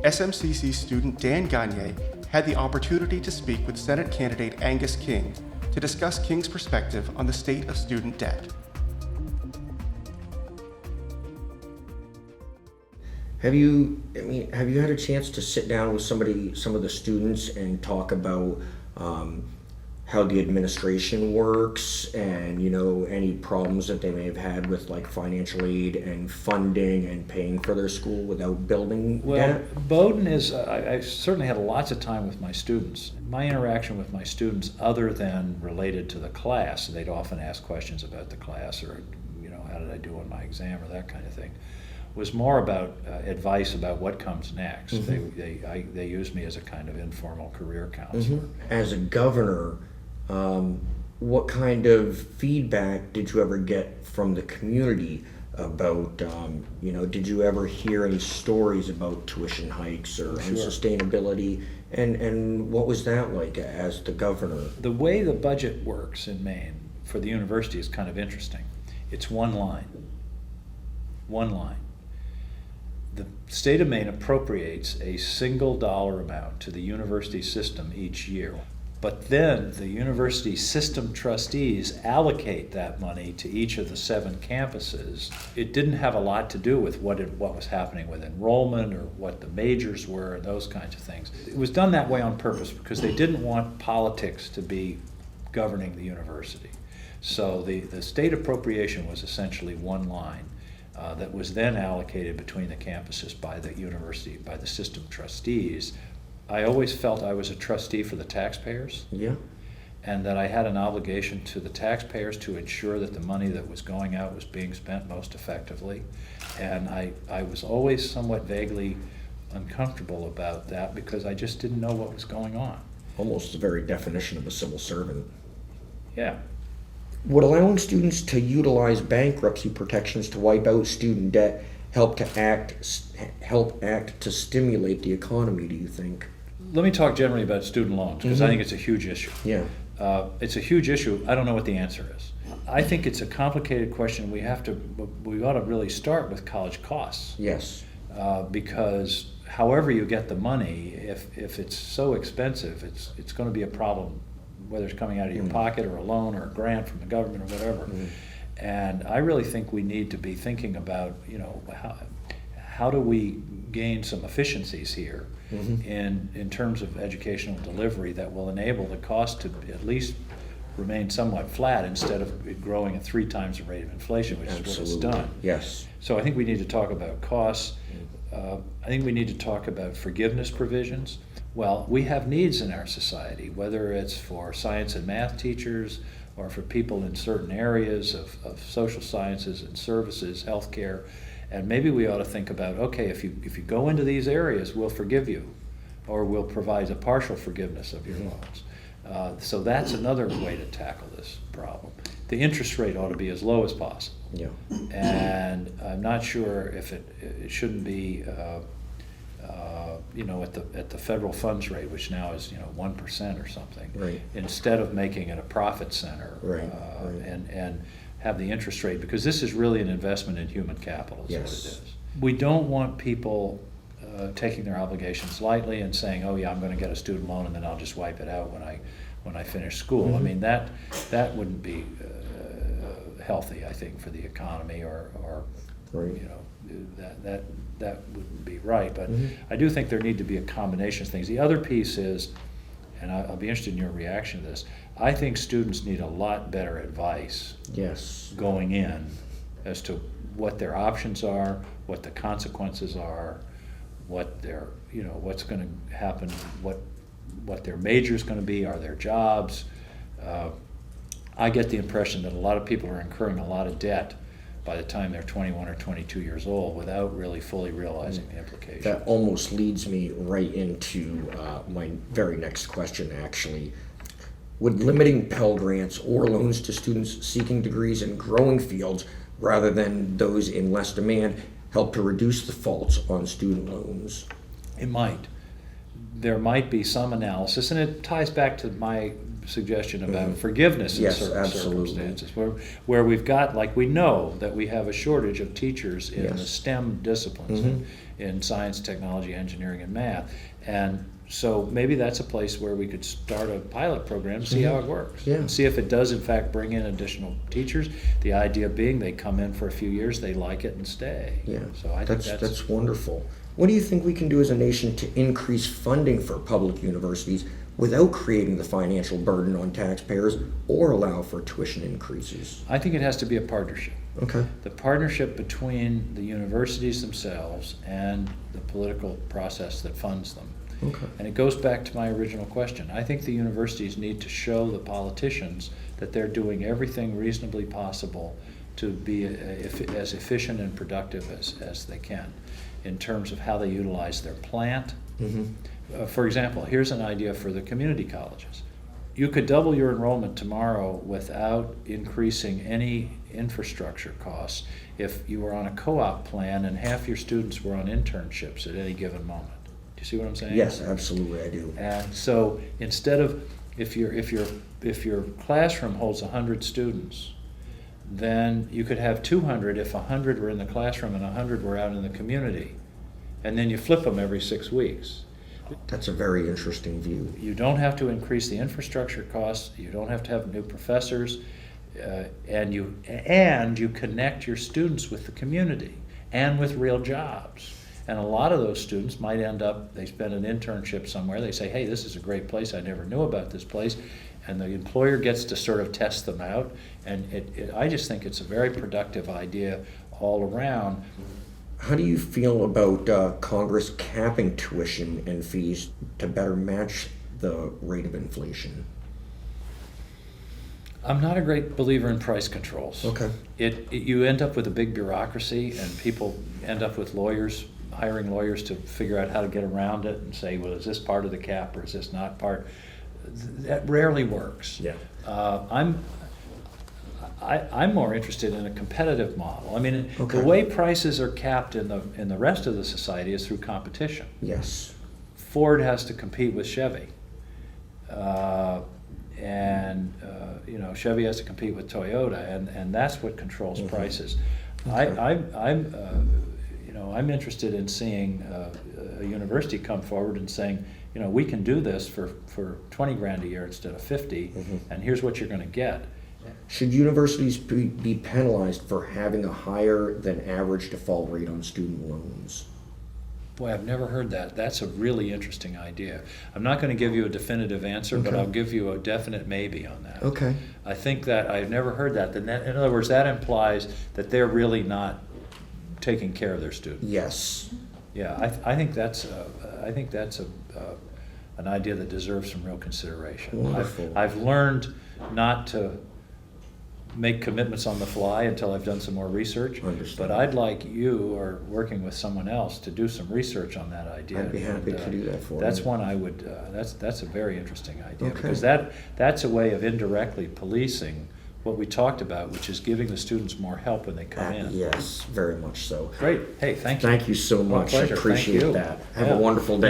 SMCC student Dan Gagne had the opportunity to speak with Senate candidate Angus King to discuss King's perspective on the state of student debt. Have you had a chance to sit down with some of the students and talk about how the administration works and, any problems that they may have had with like financial aid and funding and paying for their school without building debt? Bowdoin is, I certainly had lots of time with my students. My interaction with my students, other than related to the class, they'd often ask questions about the class or, how did I do on my exam or that kind of thing, was more about advice about what comes next. Mm-hmm. They used me as a kind of informal career counselor. Mm-hmm. As a governor, what kind of feedback did you ever get from the community about, did you ever hear any stories about tuition hikes or sustainability? And what was that like as the governor? The way the budget works in Maine for the university is kind of interesting. It's one line. The state of Maine appropriates a single dollar amount to the university system each year. But then the university system trustees allocate that money to each of the 7 campuses. It didn't have a lot to do with what was happening with enrollment or what the majors were and those kinds of things. It was done that way on purpose because they didn't want politics to be governing the university. So the state appropriation was essentially one line that was then allocated between the campuses by the university, by the system trustees. I always felt I was a trustee for the taxpayers. Yeah. And that I had an obligation to the taxpayers to ensure that the money that was going out was being spent most effectively. And I was always somewhat vaguely uncomfortable about that because I just didn't know what was going on. Almost the very definition of a civil servant. Yeah. Would allowing students to utilize bankruptcy protections to wipe out student debt help act to stimulate the economy, do you think? Let me talk generally about student loans because I think it's a huge issue. Yeah. It's a huge issue. I don't know what the answer is. I think it's a complicated question. We ought to really start with college costs. Yes. Because however you get the money, if it's so expensive, it's going to be a problem, whether it's coming out of your pocket or a loan or a grant from the government or whatever. And I really think we need to be thinking about, how do we gain some efficiencies here in terms of educational delivery that will enable the cost to at least remain somewhat flat instead of it growing at 3 times the rate of inflation, which is what it's done. Yes. So I think we need to talk about costs. I think we need to talk about forgiveness provisions. Well, we have needs in our society, whether it's for science and math teachers or for people in certain areas of social sciences and services, healthcare. And maybe we ought to think about, okay, if you go into these areas, we'll forgive you, or we'll provide a partial forgiveness of your loans. So that's another way to tackle this problem. The interest rate ought to be as low as possible. Yeah. And I'm not sure if it shouldn't be, at the federal funds rate, which now is 1% or something. Right. Instead of making it a profit center. Right. And have the interest rate, because this is really an investment in human capital is what it is. We don't want people taking their obligations lightly and saying, oh yeah, I'm going to get a student loan and then I'll just wipe it out when I finish school. I mean, that wouldn't be healthy, I think, for the economy or right. that wouldn't be right. But I do think there need to be a combination of things. The other piece is, and I'll be interested in your reaction to this, I think students need a lot better advice going in as to what their options are, what the consequences are, what their, what's going to happen, what their major is going to be, are their jobs. I get the impression that a lot of people are incurring a lot of debt by the time they're 21 or 22 years old without really fully realizing the implications. That almost leads me right into my very next question, actually. Would limiting Pell Grants or loans to students seeking degrees in growing fields rather than those in less demand help to reduce defaults on student loans? It might. There might be some analysis, and it ties back to my suggestion about forgiveness in Yes, certain absolutely. circumstances, where we've got, like, we know that we have a shortage of teachers in the Yes. STEM disciplines, in science, technology, engineering, and math. And so maybe that's a place where we could start a pilot program to see how it works. Yeah. And see if it does in fact bring in additional teachers. The idea being they come in for a few years, they like it and stay. Yeah, So I think that's wonderful. What do you think we can do as a nation to increase funding for public universities without creating the financial burden on taxpayers or allow for tuition increases? I think it has to be a partnership. Okay. The partnership between the universities themselves and the political process that funds them. Okay. And it goes back to my original question. I think the universities need to show the politicians that they're doing everything reasonably possible to be as efficient and productive as they can in terms of how they utilize their plant. For example, here's an idea for the community colleges. You could double your enrollment tomorrow without increasing any infrastructure costs if you were on a co-op plan and half your students were on internships at any given moment. Do you see what I'm saying? Yes, absolutely, I do. And so instead of, if your classroom holds 100 students, then you could have 200 if 100 were in the classroom and 100 were out in the community. And then you flip them every 6 weeks. That's a very interesting view. You don't have to increase the infrastructure costs, you don't have to have new professors, and you connect your students with the community and with real jobs. And a lot of those students might end up, they spend an internship somewhere, they say, hey, this is a great place, I never knew about this place, and the employer gets to sort of test them out, and I just think it's a very productive idea all around. How do you feel about Congress capping tuition and fees to better match the rate of inflation? I'm not a great believer in price controls. Okay. You end up with a big bureaucracy, and people end up with lawyers, hiring lawyers to figure out how to get around it and say, well, is this part of the cap or is this not part? That rarely works. Yeah. I'm more interested in a competitive model. I mean, Okay. the way prices are capped in the rest of the society is through competition. Yes. Ford has to compete with Chevy, Chevy has to compete with Toyota, and that's what controls prices. Okay. I'm interested in seeing a university come forward and saying, we can do this for 20 grand a year instead of 50, and here's what you're going to get. Should universities be penalized for having a higher than average default rate on student loans? Boy, I've never heard that. That's a really interesting idea. I'm not going to give you a definitive answer, but Okay. I'll give you a definite maybe on that. Okay. I think that I've never heard that. In other words, that implies that they're really not taking care of their students. Yes. Yeah, I think that's an idea that deserves some real consideration. Wonderful. I've learned not to make commitments on the fly until I've done some more research. Understand. But I'd like you, or working with someone else, to do some research on that idea. I'd be happy And, to do that for That's you. one I would. That's a very interesting idea, Okay. because that's a way of indirectly policing what we talked about, which is giving the students more help when they come in. Yes, very much so. Great. Hey, thank you. Thank you so much. I pleasure. Thank appreciate you. that. Have Yeah. a wonderful day.